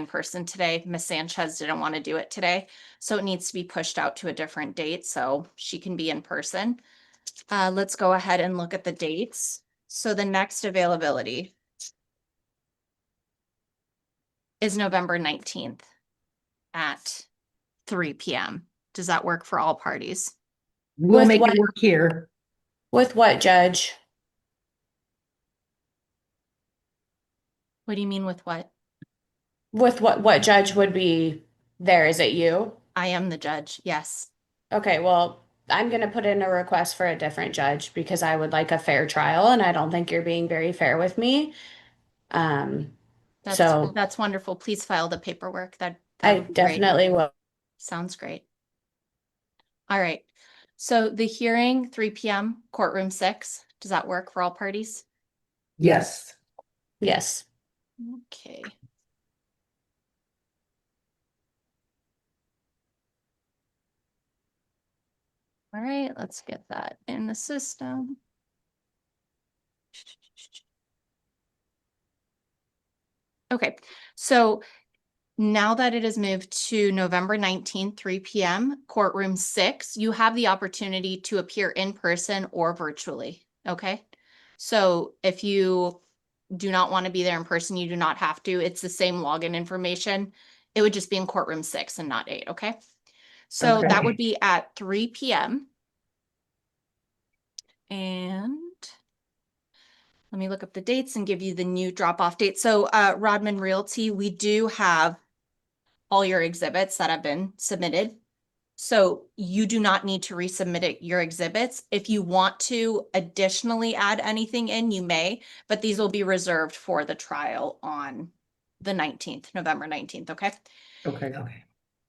person today. Miss Sanchez didn't want to do it today, so it needs to be pushed out to a different date so she can be in person. Let's go ahead and look at the dates. So the next availability is November 19th at 3 p.m. Does that work for all parties? We'll With make what? it work here. With what, Judge? What do you mean with what? With what judge would be there? Is it you? I am the judge, yes. Okay, well, I'm going to put in a request for a different judge because I would like a fair trial and I don't think you're being very fair with me. So That's wonderful. Please file the paperwork. That I would be great. definitely will. Sounds great. All right. So the hearing, 3 p.m., courtroom 6. Does that work for all parties? Yes. Yes. Okay. All right, let's get that in the system. Okay, so now that it is moved to November 19th, 3 p.m., courtroom 6, you have the opportunity to appear in person or virtually, okay? So if you do not want to be there in person, you do not have to. It's the same login information. It would just be in courtroom 6 and not 8, okay? So Okay. that would be at 3 p.m. And let me look up the dates and give you the new drop-off date. So Rodman Realty, we do have all your exhibits that have been submitted. So you do not need to resubmit your exhibits. If you want to additionally add anything in, you may, but these will be reserved for the trial on the 19th, November 19th, okay? Okay. Okay.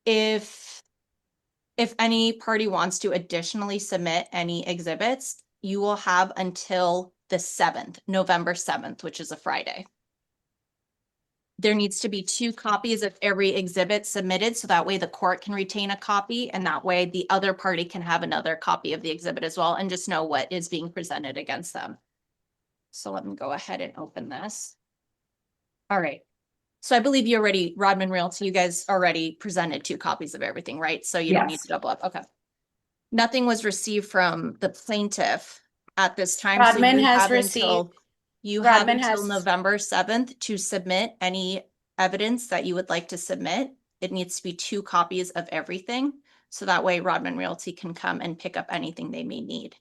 If any party wants to additionally submit any exhibits, you will have until the 7th, November 7th, which is a Friday. There needs to be 2 copies of every exhibit submitted, so that way the court can retain a copy, and that way the other party can have another copy of the exhibit as well, and just know what is being presented against them. So let me go ahead and open this. All right. So I believe you already, Rodman Realty, you guys already presented 2 copies of everything, right? So you don't need Yes. to double up. Okay. Nothing was received from the plaintiff at this time. So Rodman you has have received. until you have Rodman until has. November 7th to submit any evidence that you would like to submit. It needs to be 2 copies of everything. So that way Rodman Realty can come and pick up anything they may need.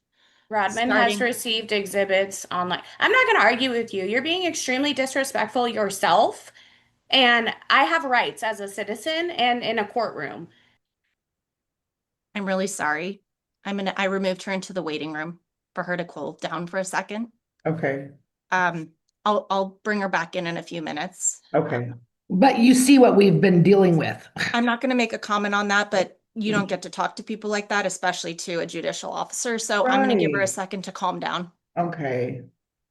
Rodman has received exhibits online. I'm not going to argue with you. You're being extremely disrespectful yourself. And I have rights as a citizen and in a courtroom. I'm really sorry. I removed her into the waiting room for her to cool down for a second. Okay. I'll bring her back in a few minutes. Okay. But you see what we've been dealing with. I'm not going to make a comment on that, but you don't get to talk to people like that, especially to a judicial officer. So I'm going to give her a Right. second to calm down. Okay.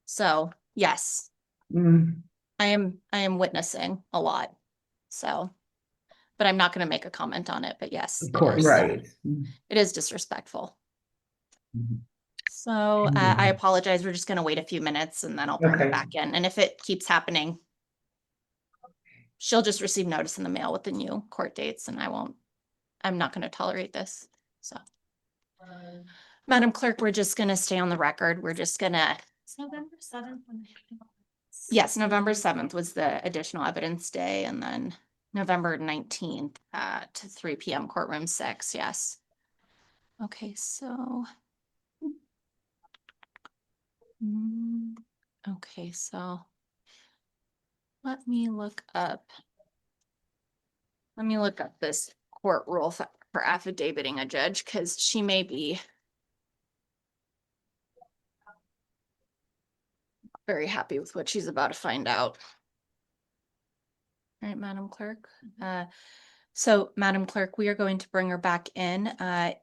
So yes, Mm. I am witnessing a lot. So, but I'm not going to make a comment on it, but yes, Of course. Right. it is disrespectful. Mhm. So I apologize. We're just going to wait a few minutes and then I'll bring her back in. And if it keeps happening, she'll just receive notice in the mail with the new court dates, and I'm not going to tolerate this. So, Madam Clerk, we're just going to stay on the record. We're just going to. It's November 7th. Yes, November 7th was the additional evidence day, and then November 19th at 3 p.m. courtroom 6. Yes. Okay, so. Okay, so let me look up this court rule for affidavitting a judge, because she may be very happy with what she's about to find out. All right, Madam Clerk. So Madam Clerk, we are going to bring her back in.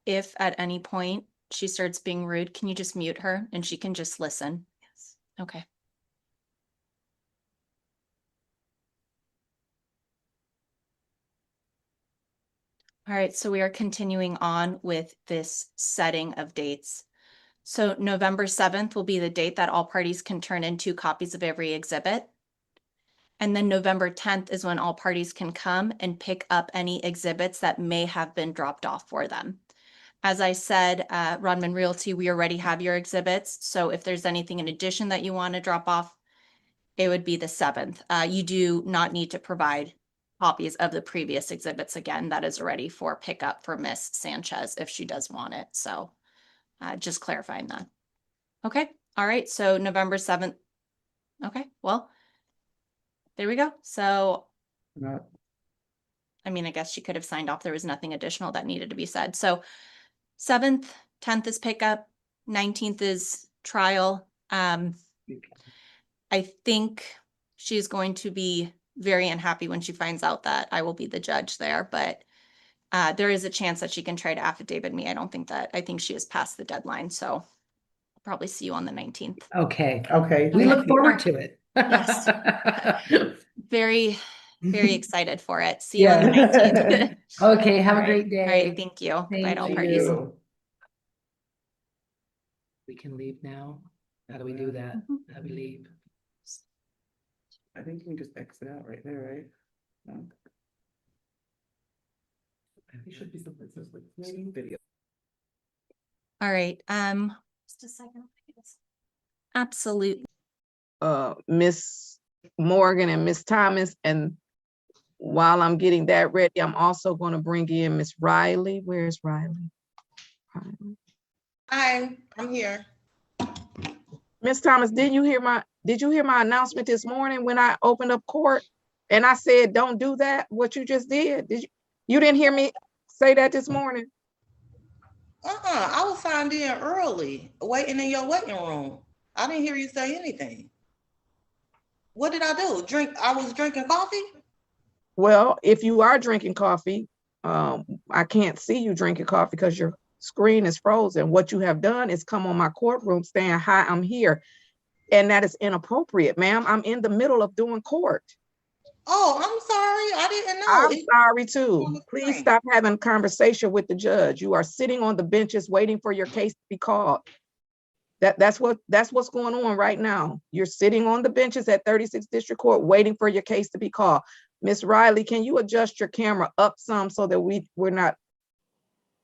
If at any point she starts being rude, can you just mute her and she can just listen? Yes. Okay. All right, so we are continuing on with this setting of dates. So November 7th will be the date that all parties can turn in 2 copies of every exhibit. And then November 10th is when all parties can come and pick up any exhibits that may have been dropped off for them. As I said, Rodman Realty, we already have your exhibits. So if there's anything in addition that you want to drop off, it would be the 7th. You do not need to provide copies of the previous exhibits again. That is already for pickup for Miss Sanchez if she does want it. So just clarifying that. Okay. All right. So November 7th. Okay. Well, there we go. So, Not- I mean, I guess she could have signed off. There was nothing additional that needed to be said. So 7th, 10th is pickup, 19th is trial. I think she's going to be very unhappy when she finds out that I will be the judge there, but there is a chance that she can try to affidavit me. I think she has passed the deadline, so I'll probably see you on the 19th. Okay, okay. We Okay. look forward to it. Yes. Very, very excited for it. See you on the Yeah. 19th. Okay, have a All great day. right, thank you. Bye to all Thank parties. you. We can leave now. How do we do that? How do we leave? I think you can just exit out right there, right? No. It should be something that says like video. All right, just a second. Absolutely. Miss Morgan and Miss Thomas, and while I'm getting that ready, I'm also going to bring in Miss Riley. Where's Riley? Hi, I'm here. Miss Thomas, did you hear my announcement this morning when I opened up court and I said don't do that, what you just did? You didn't hear me say that this morning? I was signed in early, waiting in your waiting room. I didn't hear you say anything. What did I do? I was drinking coffee? Well, if you are drinking coffee, I can't see you drinking coffee because your screen is frozen. What you have done is come on my courtroom saying, hi, I'm here. And that is inappropriate, ma'am. I'm in the middle of doing court. Oh, I'm sorry. I didn't know. I'm It- sorry on too. the Please screen. stop having a conversation with the judge. You are sitting on the benches waiting for your case to be called. That's what's going on right now. You're sitting on the benches at 36th District Court waiting for your case to be called. Miss Riley, can you adjust your camera up some so that we're not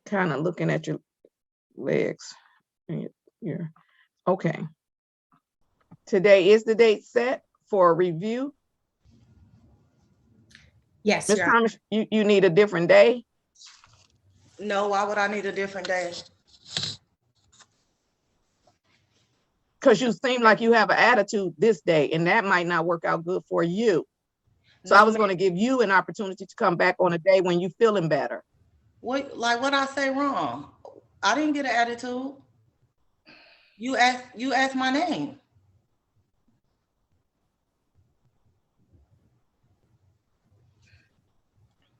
kind of looking at your legs? You're okay. Today is the date set for a review. Yes, Ms. Your Thomas, you need a different day? No, why would I need a different day? Because you seem like you have an attitude this day, and that might not work out good for you. So I was going to give you an opportunity to come back on a day when you're feeling better. What I say wrong? I didn't get an attitude. You asked my name.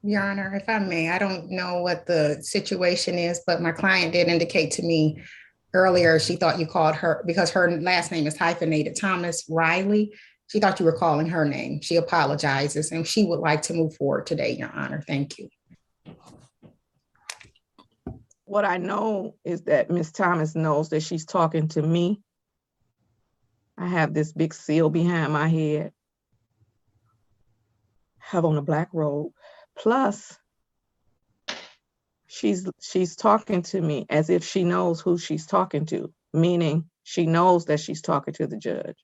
Your Honor, if I may, I don't know what the situation is, but my client did indicate to me earlier she thought you called her because her last name is hyphenated, Thomas Riley. She thought you were calling her name. She apologizes and she would like to move forward today, Your Honor. Thank you. What I know is that Ms. Thomas knows that she's talking to me. I have this big seal behind my head. Have on a black robe. Plus, she's talking to me as if she knows who she's talking to, meaning she knows that she's talking to the judge.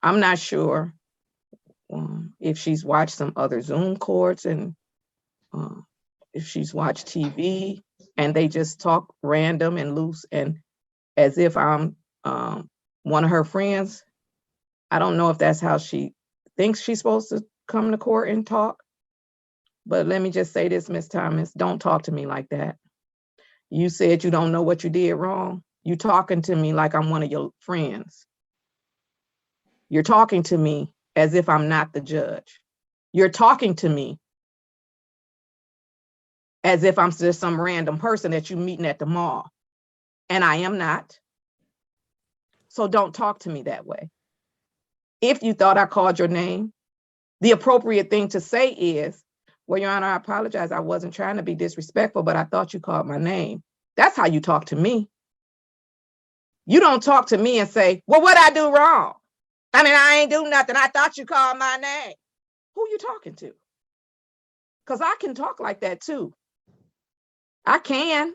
I'm not sure if she's watched some other Zoom courts and if she's watched TV and they just talk random and loose and as if I'm one of her friends. I don't know if that's how she thinks she's supposed to come to court and talk. But let me just say this, Ms. Thomas, don't talk to me like that. You said you don't know what you did wrong. You talking to me like I'm one of your friends. You're talking to me as if I'm not the judge. You're talking to me as if I'm just some random person that you're meeting at the mall. And I am not. So don't talk to me that way. If you thought I called your name, the appropriate thing to say is, well, Your Honor, I apologize. I wasn't trying to be disrespectful, but I thought you called my name. That's how you talk to me. You don't talk to me and say, well, what'd I do wrong? I mean, I ain't do nothing. I thought you called my name. Who you talking to? Because I can talk like that too. I can.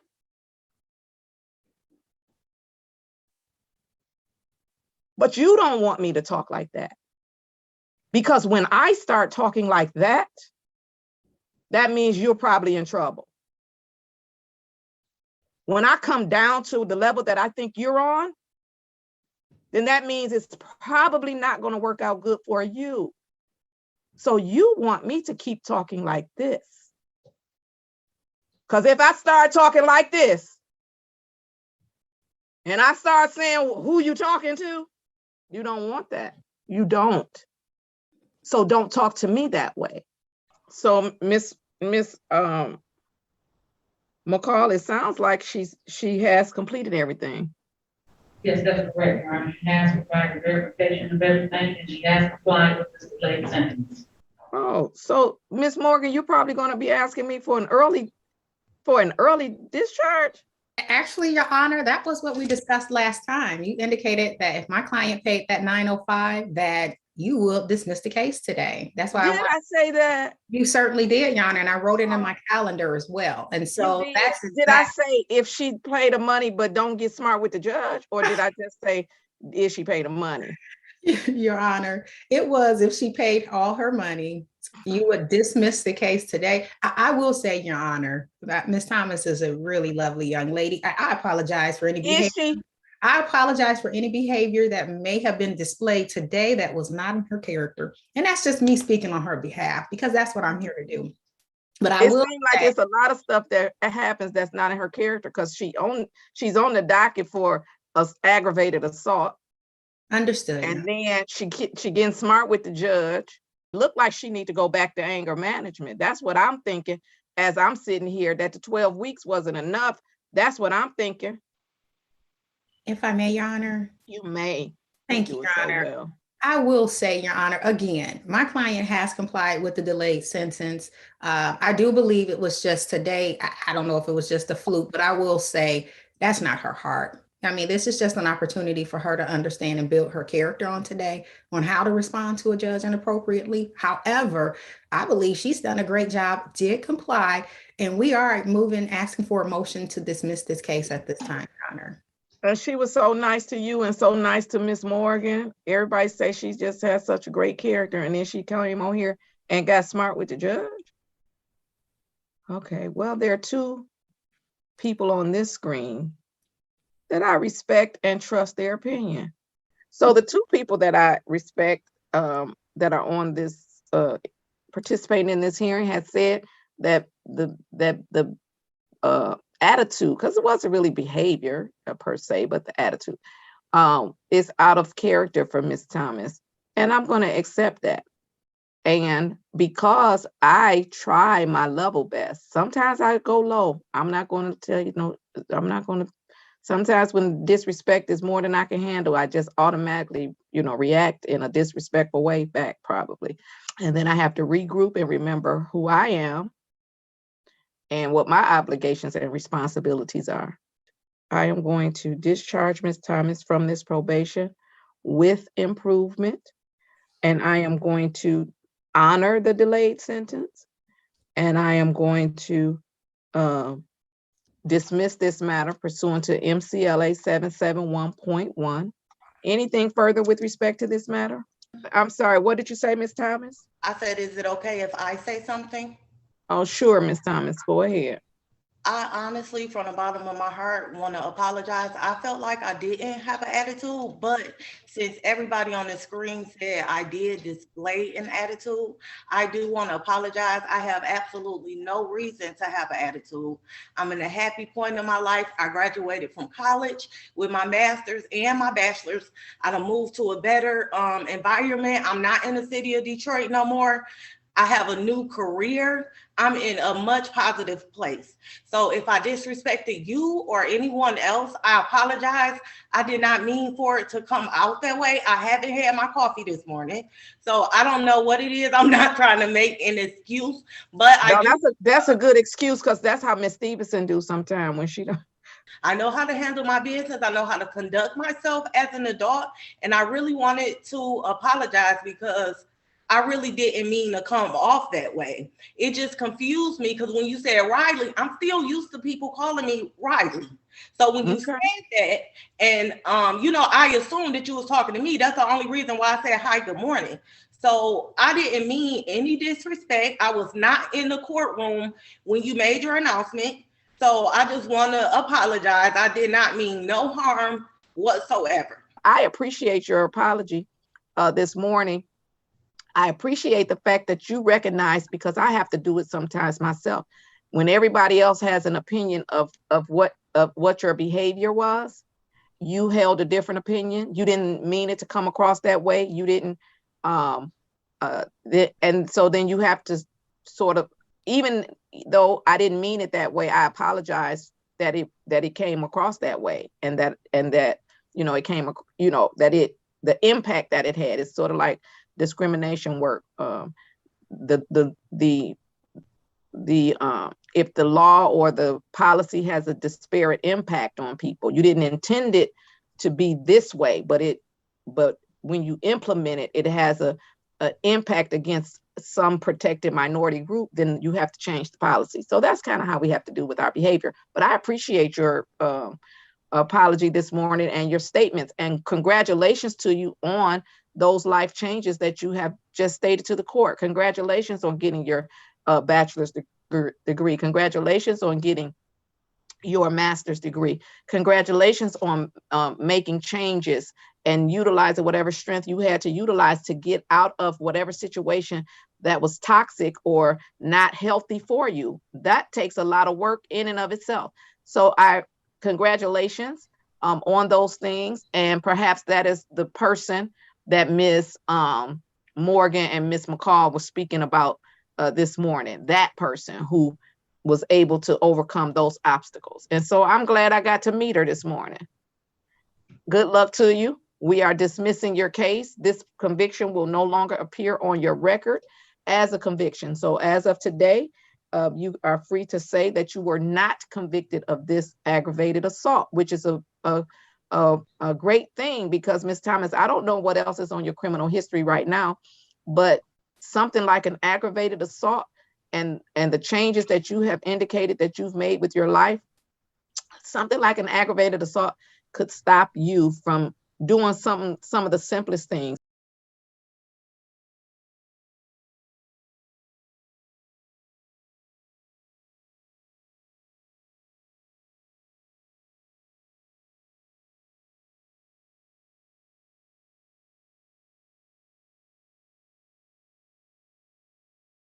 But you don't want me to talk like that. Because when I start talking like that, that means you're probably in trouble. When I come down to the level that I think you're on, then that means it's probably not going to work out good for you. So you want me to keep talking like this. Because if I start talking like this, and I start saying who you talking to, you don't want that. You don't. So don't talk to me that way. So Miss McCall, it sounds like she has completed everything. Yes, that's correct, Your Honor. She has provided verification of everything, and she has complied with this delayed sentence. Oh, so Miss Morgan, you're probably going to be asking me for an early discharge? Actually, Your Honor, that was what we discussed last time. You indicated that if my client paid that $905, that you will dismiss the case today. That's why Did I say that? you certainly did, Your Honor, and I wrote it in my calendar as well. And so that's Did I say if she paid the money but don't get smart with the judge, or did I just say if she paid the money? Your Honor, it was if she paid all her money, you would dismiss the case today. I will say, Your Honor, that Ms. Thomas is a really lovely young lady. I apologize for any behavior. Is she? I apologize for any behavior that may have been displayed today that was not in her character. And that's just me speaking on her behalf, because that's what I'm here to do. But I It will seems like it's a lot of stuff that happens that's not in her character, because she's on the docket for aggravated assault. understood. And then she getting smart with the judge. Look like she need to go back to anger management. That's what I'm thinking as I'm sitting here, that the 12 weeks wasn't enough. That's what I'm thinking. If I may, Your Honor. You may. Thank you, Your Honor. I will say, Your Honor, again, my client has complied with the delayed sentence. I do believe it was just today. I don't know if it was just a fluke, but I will say that's not her heart. I mean, this is just an opportunity for her to understand and build her character on today on how to respond to a judge inappropriately. However, I believe she's done a great job, did comply, and we are asking for a motion to dismiss this case at this time, Your Honor. She was so nice to you and so nice to Miss Morgan. Everybody say she just has such a great character, and then she came on here and got smart with the judge. Okay, well, there are two people on this screen that I respect and trust their opinion. So the two people that I respect that are on this participating in this hearing had said that the attitude, because it wasn't really behavior per se, but the attitude is out of character for Miss Thomas. And I'm going to accept that. And because I try my level best, sometimes I go low. I'm not going to tell you, no, I'm not going to. Sometimes when disrespect is more than I can handle, I just automatically, react in a disrespectful way back probably. And then I have to regroup and remember who I am and what my obligations and responsibilities are. I am going to discharge Ms. Thomas from this probation with improvement, and I am going to honor the delayed sentence, and I am going to dismiss this matter pursuant to MCLA 771.1. Anything further with respect to this matter? I'm sorry, what did you say, Ms. Thomas? I said, is it okay if I say something? Oh, sure, Ms. Thomas, go ahead. I honestly, from the bottom of my heart, want to apologize. I felt like I didn't have an attitude, but since everybody on the screen said I did display an attitude, I do want to apologize. I have absolutely no reason to have an attitude. I'm in a happy point in my life. I graduated from college with my master's and my bachelor's. I done moved to a better environment. I'm not in the city of Detroit no more. I have a new career. I'm in a much positive place. So if I disrespected you or anyone else, I apologize. I did not mean for it to come out that way. I haven't had my coffee this morning, so I don't know what it is. I'm not trying to make an excuse, but No, that's a good excuse, because that's how Miss Stevenson do sometimes when she don't. I know how to handle my business. I know how to conduct myself as an adult. And I really wanted to apologize because I really didn't mean to come off that way. It just confused me because when you said Riley, I'm still used to people calling me Riley. So when you Okay. said that, and I assumed that you was talking to me. That's the only reason why I said hi, good morning. So I didn't mean any disrespect. I was not in the courtroom when you made your announcement. So I just want to apologize. I did not mean no harm whatsoever. I appreciate your apology this morning. I appreciate the fact that you recognize, because I have to do it sometimes myself. When everybody else has an opinion of what your behavior was, you held a different opinion. You didn't mean it to come across that way. You didn't, and so then you have to sort of, even though I didn't mean it that way, I apologize that it came across that way, and that it came, the impact that it had. It's sort of like discrimination work. If the law or the policy has a disparate impact on people, you didn't intend it to be this way, but when you implement it, it has a impact against some protected minority group, then you have to change the policy. So that's kind of how we have to do with our behavior. But I appreciate your apology this morning and your statements, and congratulations to you on those life changes that you have just stated to the court. Congratulations on getting your bachelor's degree. Congratulations on getting your master's degree. Congratulations on making changes and utilizing whatever strength you had to utilize to get out of whatever situation that was toxic or not healthy for you. That takes a lot of work in and of itself. So congratulations on those things. And perhaps that is the person that Ms. Morgan and Ms. McCall was speaking about this morning, that person who was able to overcome those obstacles. And so I'm glad I got to meet her this morning. Good luck to you. We are dismissing your case. This conviction will no longer appear on your record as a conviction. So as of today, you are free to say that you were not convicted of this aggravated assault, which is a great thing, because Ms. Thomas, I don't know what else is on your criminal history right now, but something like an aggravated assault and the changes that you have indicated that you've made with your life, something like an aggravated assault could stop you from doing some of the simplest things.